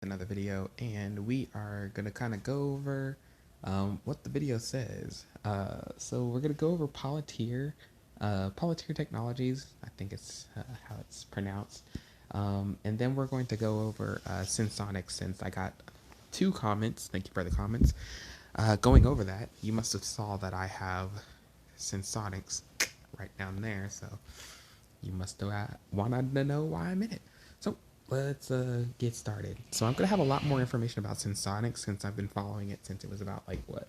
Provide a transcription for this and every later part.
another video, and we are gonna kind of go over what the video says. So we're gonna go over Palantir Technologies. I think it's how it's pronounced. And then we're going to go over Sensonics, since I got two comments. Thank you for the comments. Going over that, you must have saw that I have Sensonics right down there, so you must have wanted to know why I'm in it. So let's get started. So I'm gonna have a lot more information about Sensonics since I've been following it since it was about like what?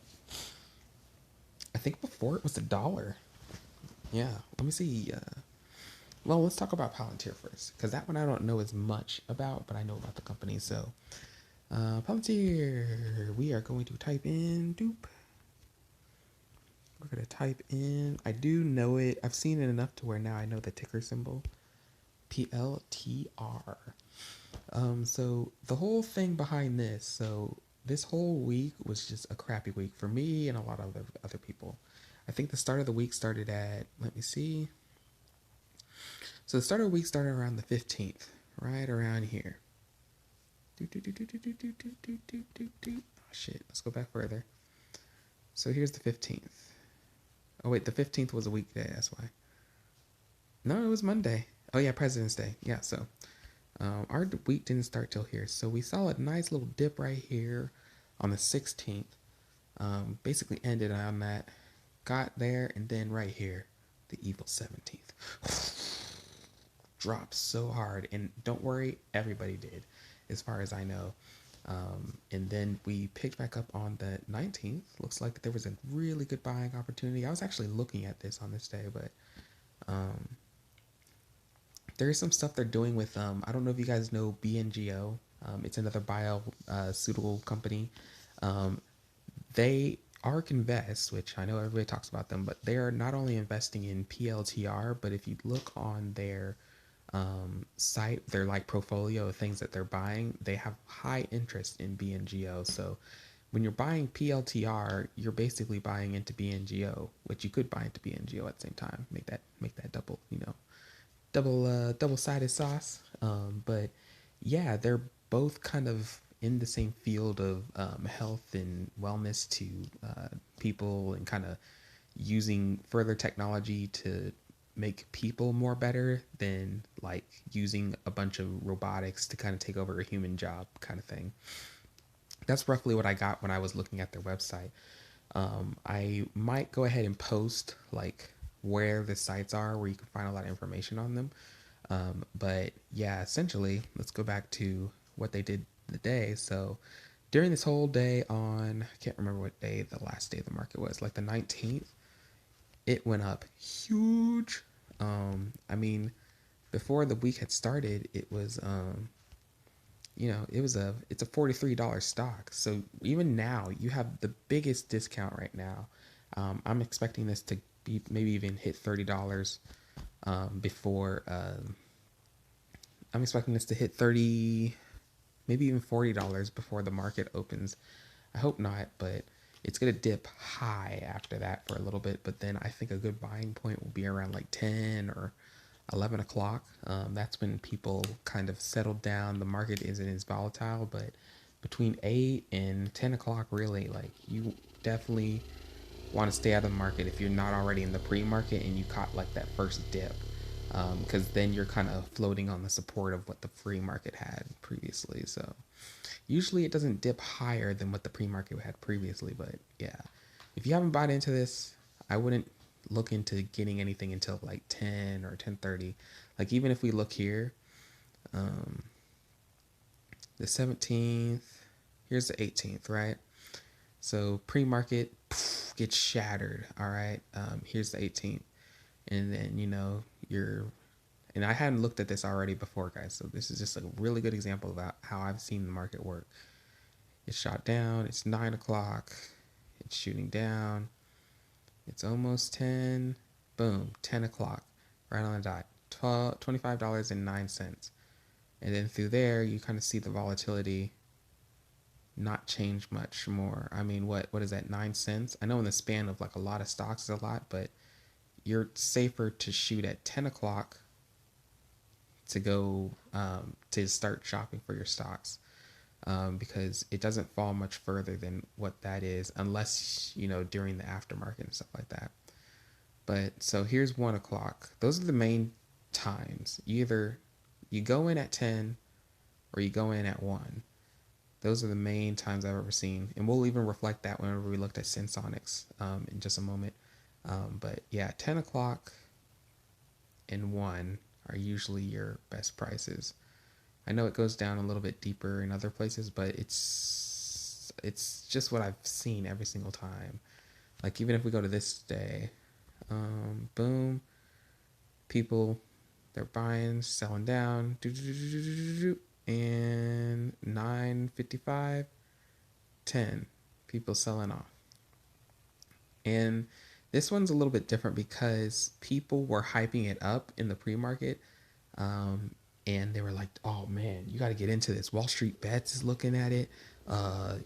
I think before it was $1. Yeah, let me see. Well, let's talk about Palantir first, because that one I don't know as much about, but I know about the company. So Palantir, we are going to type in dupe. We're gonna type in. I do know it. I've seen it enough to where now I know the ticker symbol. PLTR. So the whole thing behind this, so this whole week was just a crappy week for me and a lot of other people. I think the start of the week started at, let me see. So the start of the week started around the 15th, right around here. Oh shit, let's go back further. So here's the 15th. Oh wait, the 15th was a weekday, that's why. No, it was Monday. Oh yeah, President's Day. Yeah, so our week didn't start till here. So we saw a nice little dip right here on the 16th. Basically ended on that. Got there, and then right here, the evil 17th. Dropped so hard. And don't worry, everybody did, as far as I know. And then we picked back up on the 19th. Looks like there was a really good buying opportunity. I was actually looking at this on this day, but there is some stuff they're doing with I don't know if you guys know BNGO. It's another bio company. They ARK Invest, which I know everybody talks about them, but they are not only investing in PLTR, but if you look on their site, their like portfolio of things that they're buying, they have high interest in BNGO. So when you're buying PLTR, you're basically buying into BNGO, which you could buy into BNGO at the same time. Make that double, double-sided sauce. But yeah, they're both kind of in the same field of health and wellness to people, and kind of using further technology to make people more better than like using a bunch of robotics to kind of take over a human job kind of thing. That's roughly what I got when I was looking at their website. I might go ahead and post like where the sites are where you can find a lot of information on them. But yeah, essentially, let's go back to what they did the day. So during this whole day on, I can't remember what day the last day of the market was, like the 19th, it went up huge. I mean, before the week had started, it was it's a $43 stock. So even now, you have the biggest discount right now. I'm expecting this to be maybe even hit $30 before. I'm expecting this to hit 30, maybe even $40 before the market opens. I hope not, but it's gonna dip high after that for a little bit. But then I think a good buying point will be around like 10 or 11 o'clock. That's when people kind of settled down. The market isn't as volatile, but between 8 and 10 o'clock, really, like, you definitely want to stay out of the market if you're not already in the pre-market and you caught like that first dip, because then you're kind of floating on the support of what the free market had previously. So usually it doesn't dip higher than what the pre-market had previously, but yeah, if you haven't bought into this, I wouldn't look into getting anything until like 10 or 10:30. Like, even if we look here, the 17th, here's the 18th, right? So pre-market gets shattered. All right. Here's the 18th, and then and I hadn't looked at this already before, guys. So this is just a really good example about how I've seen the market work. It's shot down. It's 9 o'clock. It's shooting down. It's almost 10. Boom, 10 o'clock, right on the dot. $25.09. And then through there, you kind of see the volatility not change much more. I mean, what is that, 9 cents? I know in the span of like a lot of stocks is a lot, but you're safer to shoot at 10 o'clock to go to start shopping for your stocks. because it doesn't fall much further than what that is unless, during the aftermarket and stuff like that. But so here's 1 o'clock. Those are the main times. Either you go in at 10 or you go in at 1. Those are the main times I've ever seen. And we'll even reflect that whenever we looked at Sensonics in just a moment. But yeah, 10 o'clock and 1 are usually your best prices. I know it goes down a little bit deeper in other places, but it's just what I've seen every single time. Like even if we go to this day, boom, people, they're buying, selling down, and 9:55, 10 people selling off. And this one's a little bit different because people were hyping it up in the pre-market, and they were like, "Oh man, you got to get into this. Wall Street Bets is looking at it. Wall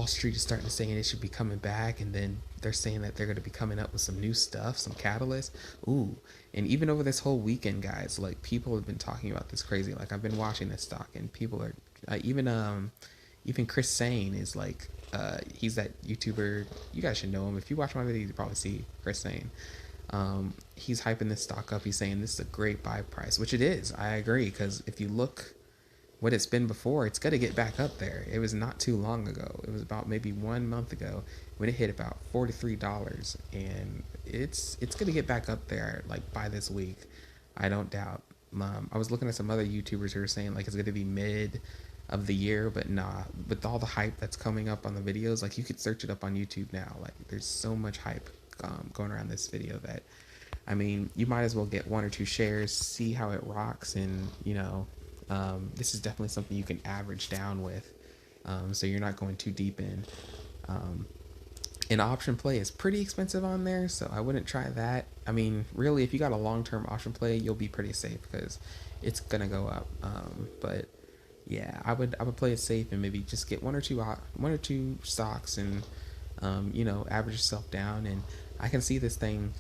Street is starting to say it should be coming back, and then they're saying that they're going to be coming up with some new stuff, some catalyst. Ooh, and even over this whole weekend, guys, like people have been talking about this crazy. Like I've been watching this stock, and people are even Chris Sane is like, he's that YouTuber. You guys should know him. If you watch my videos, you probably see Chris Sane. He's hyping this stock up. He's saying this is a great buy price, which it is. I agree, because if you look what it's been before, it's got to get back up there. It was not too long ago. It was about maybe 1 month ago when it hit about $43, and it's going to get back up there like by this week. I don't doubt. I was looking at some other YouTubers who were saying like it's going to be mid of the year, but nah. With all the hype that's coming up on the videos, like you could search it up on YouTube now. Like there's so much hype going around this video that, I mean, you might as well get 1 or 2 shares, see how it rocks, and this is definitely something you can average down with, so you're not going too deep in. An option play is pretty expensive on there, so I wouldn't try that. I mean, really, if you got a long-term option play, you'll be pretty safe because it's gonna go up. But yeah, I would play it safe and maybe just get 1 or 2 stocks and average yourself down. And I can see this thing.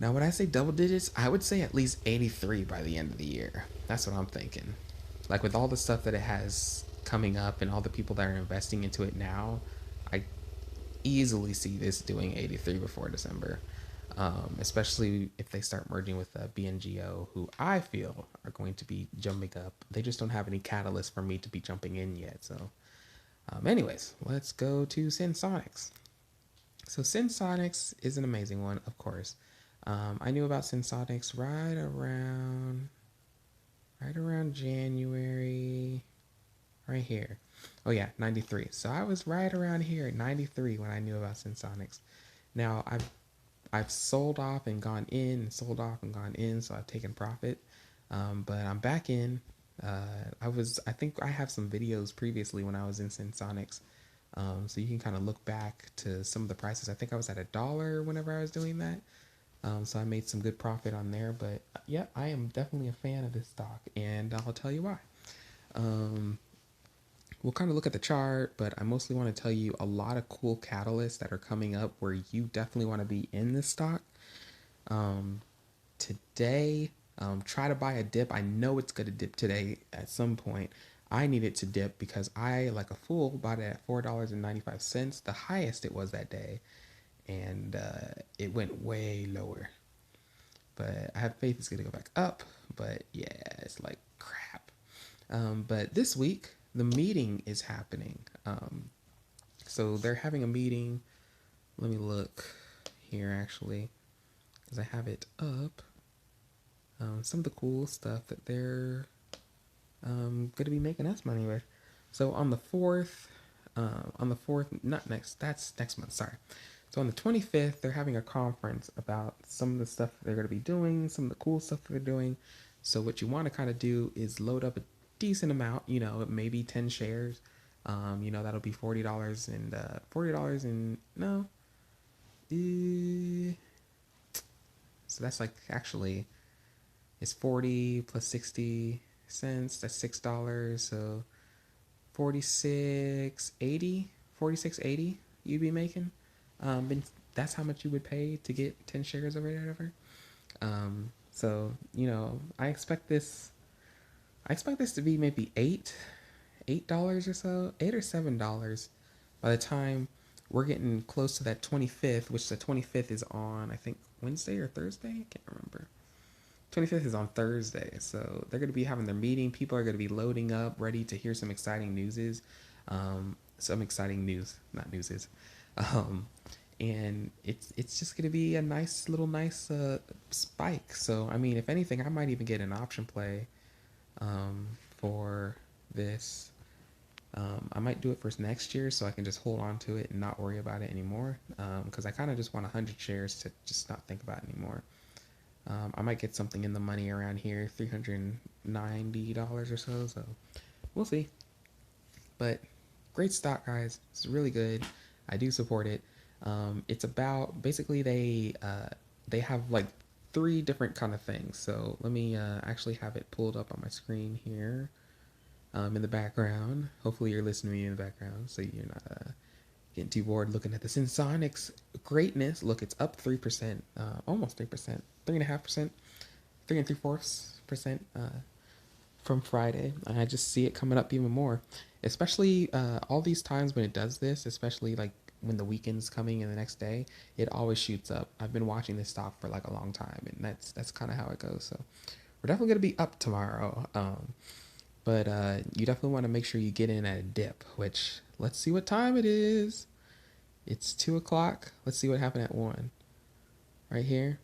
Now, when I say double digits, I would say at least 83 by the end of the year. That's what I'm thinking. Like with all the stuff that it has coming up and all the people that are investing into it now, I easily see this doing 83 before December. Especially if they start merging with BNGO, who I feel are going to be jumping up. They just don't have any catalyst for me to be jumping in yet. So, anyways, let's go to Sensonics. So Sensonics is an amazing one, of course. I knew about Sensonics right around January, right here. Oh yeah, 93. So I was right around here at 93 when I knew about Sensonics. Now I've sold off and gone in, and sold off and gone in, so I've taken profit. But I'm back in. I think I have some videos previously when I was in Sensonics. So you can kind of look back to some of the prices. I think I was at $1 whenever I was doing that. So I made some good profit on there. But yeah, I am definitely a fan of this stock, and I'll tell you why. We'll kind of look at the chart, but I mostly want to tell you a lot of cool catalysts that are coming up where you definitely want to be in this stock. Today, try to buy a dip. I know it's going to dip today at some point. I need it to dip because I, like a fool, bought it at $4.95, the highest it was that day, and it went way lower. But I have faith it's going to go back up, but yeah, it's like crap. But this week, the meeting is happening. So they're having a meeting. Let me look here, actually, because I have it up. Some of the cool stuff that they're going to be making us money with. So on the 4th, not next, that's next month, sorry. So on the 25th, they're having a conference about some of the stuff that they're going to be doing, some of the cool stuff that they're doing. So what you want to kind of do is load up a decent amount, maybe 10 shares. That'll be $40 and $40 and no. So that's like, actually, it's 40 plus 60 cents. That's $6. So 46.80 you'd be making. And that's how much you would pay to get 10 shares or whatever. So, I expect this I expect this to be maybe $8 or so, $8 or $7 by the time we're getting close to that 25th, which the 25th is on, I think, Wednesday or Thursday. I can't remember. 25th is on Thursday, so they're going to be having their meeting. People are going to be loading up, ready to hear some exciting newses. Some exciting news, not newses. Um, and it's just going to be a nice spike. So I mean, if anything, I might even get an option play for this. I might do it for next year so I can just hold on to it and not worry about it anymore. Because I kind of just want 100 shares to just not think about it anymore. I might get something in the money around here, $390 or so. So we'll see. But great stock, guys. It's really good. I do support it. It's about basically they have like three different kind of things. So let me actually have it pulled up on my screen here in the background. Hopefully you're listening to me in the background, so you're not getting too bored looking at the Sensonics greatness. Look, it's up 3%, almost 3%, 3.5%, 3.75% from Friday. And I just see it coming up even more, especially all these times when it does this, especially like when the weekend's coming and the next day, it always shoots up. I've been watching this stock for like a long time, and that's kind of how it goes. So we're definitely gonna be up tomorrow. But you definitely want to make sure you get in at a dip, which let's see what time it is. It's 2 o'clock. Let's see what happened at 1 right here.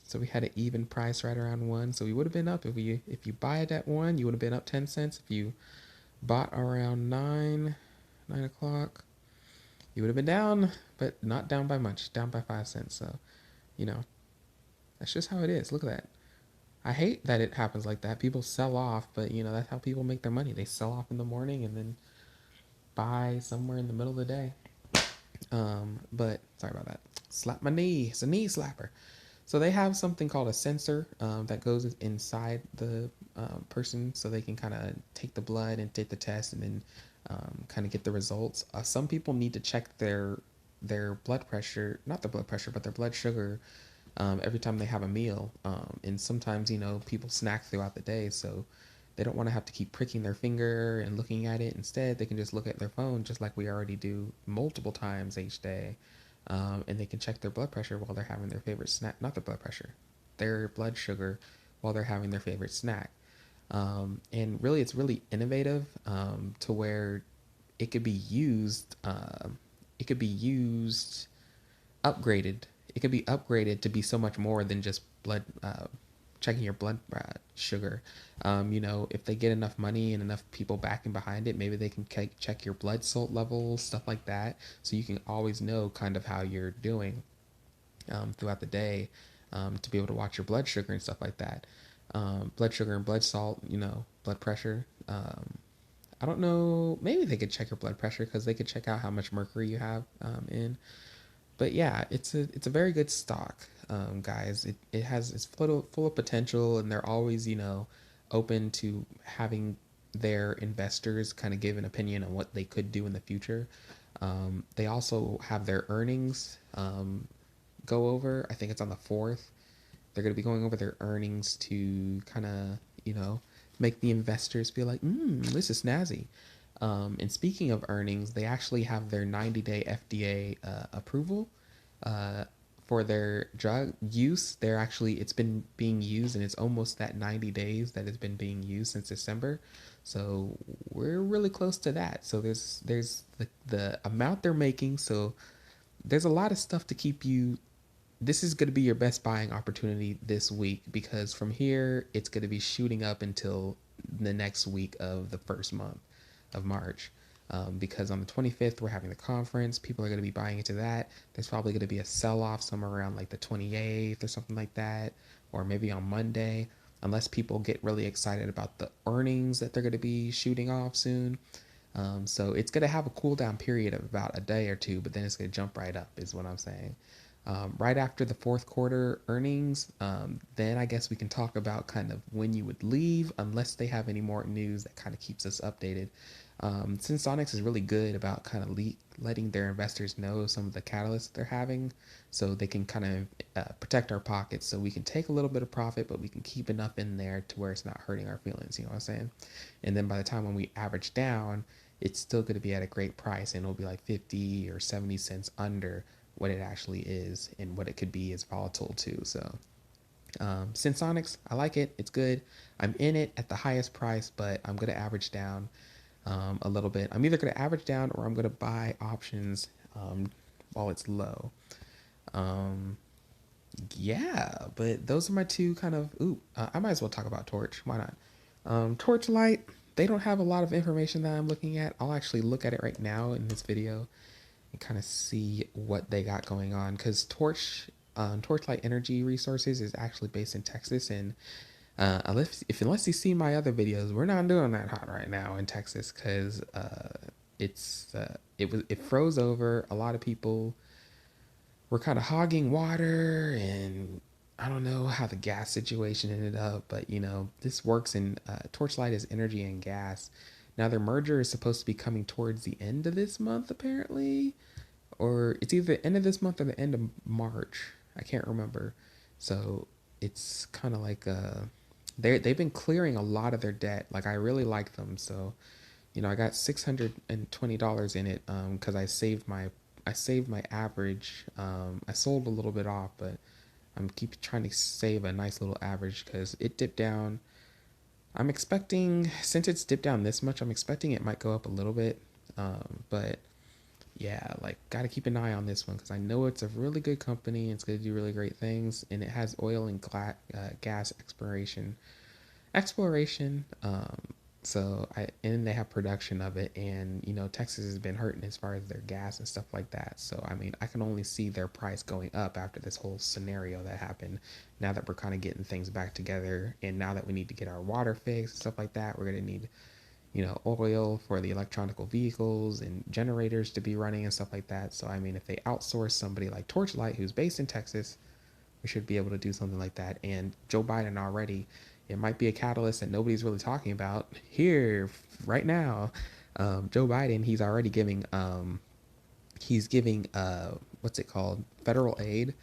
So we had an even price right around 1. So we would have been up if you buy it at 1, you would have been up 10 cents. If you bought around 9 o'clock, you would have been down, but not down by much, down by 5 cents. So, you know, that's just how it is. Look at that. I hate that it happens like that. People sell off, but you know, that's how people make their money. They sell off in the morning and then buy somewhere in the middle of the day. But sorry about that. Slap my knee. It's a knee slapper. So they have something called a sensor that goes inside the person, so they can kind of take the blood and take the test, and then kind of get the results. Some people need to check their blood pressure, not their blood pressure, but their blood sugar every time they have a meal. And sometimes, you know, people snack throughout the day, so they don't want to have to keep pricking their finger and looking at it. Instead, they can just look at their phone, just like we already do multiple times each day. And they can check their blood pressure while they're having their favorite snack, not their blood pressure, their blood sugar while they're having their favorite snack. And really, it's really innovative to where it could be used. It could be used upgraded. It could be upgraded to be so much more than just blood, checking your blood sugar. You know, if they get enough money and enough people backing behind it, maybe they can check your blood salt levels, stuff like that, so you can always know kind of how you're doing throughout the day, to be able to watch your blood sugar and stuff like that. Blood sugar and blood salt, you know, blood pressure. I don't know. Maybe they could check your blood pressure because they could check out how much mercury you have in. But yeah, it's a very good stock, guys. It's full of potential, and they're always, you know, open to having their investors kind of give an opinion on what they could do in the future. They also have their earnings go over. I think it's on the 4th. They're going to be going over their earnings to kind of, you know, make the investors feel like, this is snazzy. And speaking of earnings, they actually have their 90-day FDA approval for their drug use. It's been being used, and it's almost that 90 days that it's been being used since December. So we're really close to that. So there's the amount they're making. So there's a lot of stuff to keep you. This is going to be your best buying opportunity this week, because from here it's going to be shooting up until the next week of the first month of March. Because on the 25th we're having the conference. People are going to be buying into that. There's probably going to be a sell-off somewhere around like the 28th or something like that, or maybe on Monday, unless people get really excited about the earnings that they're going to be shooting off soon. So it's going to have a cool down period of about a day or two, but then it's going to jump right up is what I'm saying. right after the fourth quarter earnings, then I guess we can talk about kind of when you would leave, unless they have any more news that kind of keeps us updated. Sensonics is really good about kind of letting their investors know some of the catalysts they're having, so they can kind of protect our pockets, so we can take a little bit of profit, but we can keep enough in there to where it's not hurting our feelings. You know what I'm saying? And then by the time when we average down, it's still going to be at a great price, and it'll be like 50 or 70 cents under what it actually is and what it could be is volatile too. So Sensonics, I like it. It's good. I'm in it at the highest price, but I'm going to average down a little bit. I'm either going to average down or I'm going to buy options while it's low. Um, yeah, but those are my two kind of. I might as well talk about Torch. Why not? Torchlight. They don't have a lot of information that I'm looking at. I'll actually look at it right now in this video and kind of see what they got going on. Because Torchlight Energy Resources is actually based in Texas, and unless you see my other videos, we're not doing that hot right now in Texas because it froze over. A lot of people were kind of hogging water, and I don't know how the gas situation ended up, but this works in Torchlight is energy and gas. Now their merger is supposed to be coming towards the end of this month, apparently, or it's either the end of this month or the end of March. I can't remember. So it's kind of like they've been clearing a lot of their debt. Like I really like them. So I got $620 in it because I saved my average. I sold a little bit off, but I'm keep trying to save a nice little average because it dipped down. I'm expecting, since it's dipped down this much, I'm expecting it might go up a little bit. But yeah, like got to keep an eye on this one because I know it's a really good company. It's going to do really great things, and it has oil and gas exploration. And they have production of it, and Texas has been hurting as far as their gas and stuff like that. So I mean, I can only see their price going up after this whole scenario that happened. Now that we're kind of getting things back together, and now that we need to get our water fixed and stuff like that, we're gonna need oil for the electronical vehicles and generators to be running and stuff like that. So I mean, if they outsource somebody like Torchlight, who's based in Texas, we should be able to do something like that. And Joe Biden already, it might be a catalyst that nobody's really talking about here right now. Joe Biden, he's giving what's it called, federal aid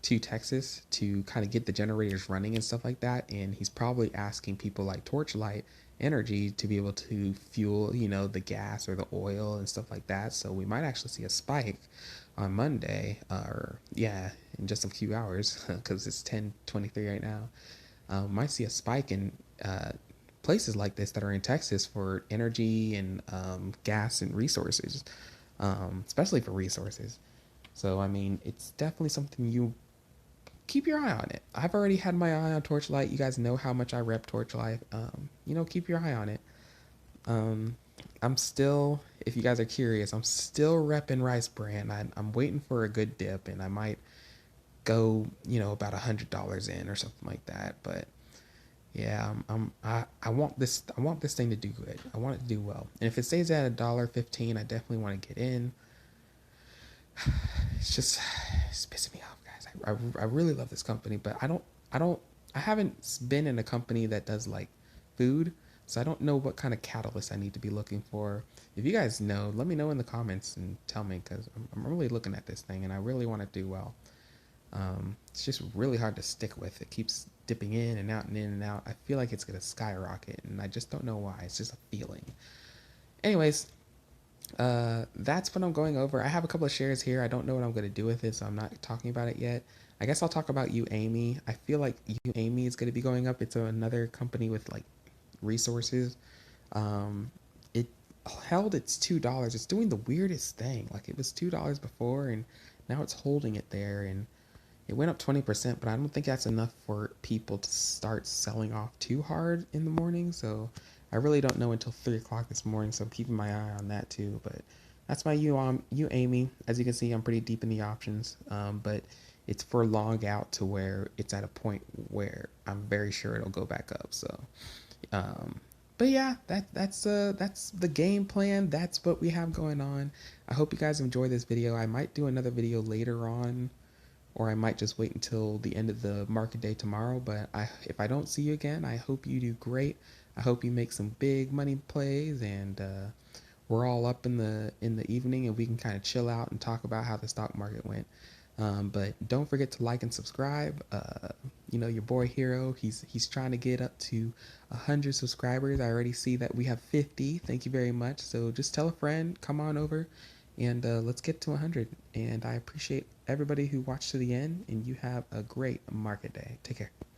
to Texas to kind of get the generators running and stuff like that. And he's probably asking people like Torchlight Energy to be able to fuel, the gas or the oil and stuff like that. So we might actually see a spike on Monday, or yeah, in just a few hours because it's 10:23 right now. Might see a spike in places like this that are in Texas for energy and gas and resources, especially for resources. So I mean, it's definitely something you keep your eye on it. I've already had my eye on Torchlight. You guys know how much I rep Torchlight. Keep your eye on it. Um, I'm still, if you guys are curious, I'm still repping Rice Brand. I'm waiting for a good dip, and I might go, about $100 in or something like that. But yeah, I want this. I want this thing to do good. I want it to do well. And if it stays at $1.15, I definitely want to get in. It's pissing me off, guys. I really love this company, but I haven't been in a company that does like food, so I don't know what kind of catalyst I need to be looking for. If you guys know, let me know in the comments and tell me, because I'm really looking at this thing and I really want to do well. It's just really hard to stick with. It keeps dipping in and out and in and out. I feel like it's gonna skyrocket, and I just don't know why. It's just a feeling. Anyways, that's what I'm going over. I have a couple of shares here. I don't know what I'm going to do with it, so I'm not talking about it yet. I guess I'll talk about Amy. I feel like Amy is going to be going up. It's another company with like resources. It held its $2. It's doing the weirdest thing. Like it was $2 before, and now it's holding it there, and it went up 20%, but I don't think that's enough for people to start selling off too hard in the morning. So I really don't know until 3 o'clock this morning, so I'm keeping my eye on that too. But that's my you Amy. As you can see, I'm pretty deep in the options, but it's for long out to where it's at a point where I'm very sure it'll go back up. So, but yeah, that's the game plan. That's what we have going on. I hope you guys enjoy this video. I might do another video later on, or I might just wait until the end of the market day tomorrow. But if I don't see you again, I hope you do great. I hope you make some big money plays, and we're all up in the evening, and we can kind of chill out and talk about how the stock market went. But don't forget to like and subscribe. Your boy Hero, he's trying to get up to 100 subscribers. I already see that we have 50. Thank you very much. So just tell a friend, come on over, and let's get to 100. And I appreciate everybody who watched to the end. And you have a great market day. Take care.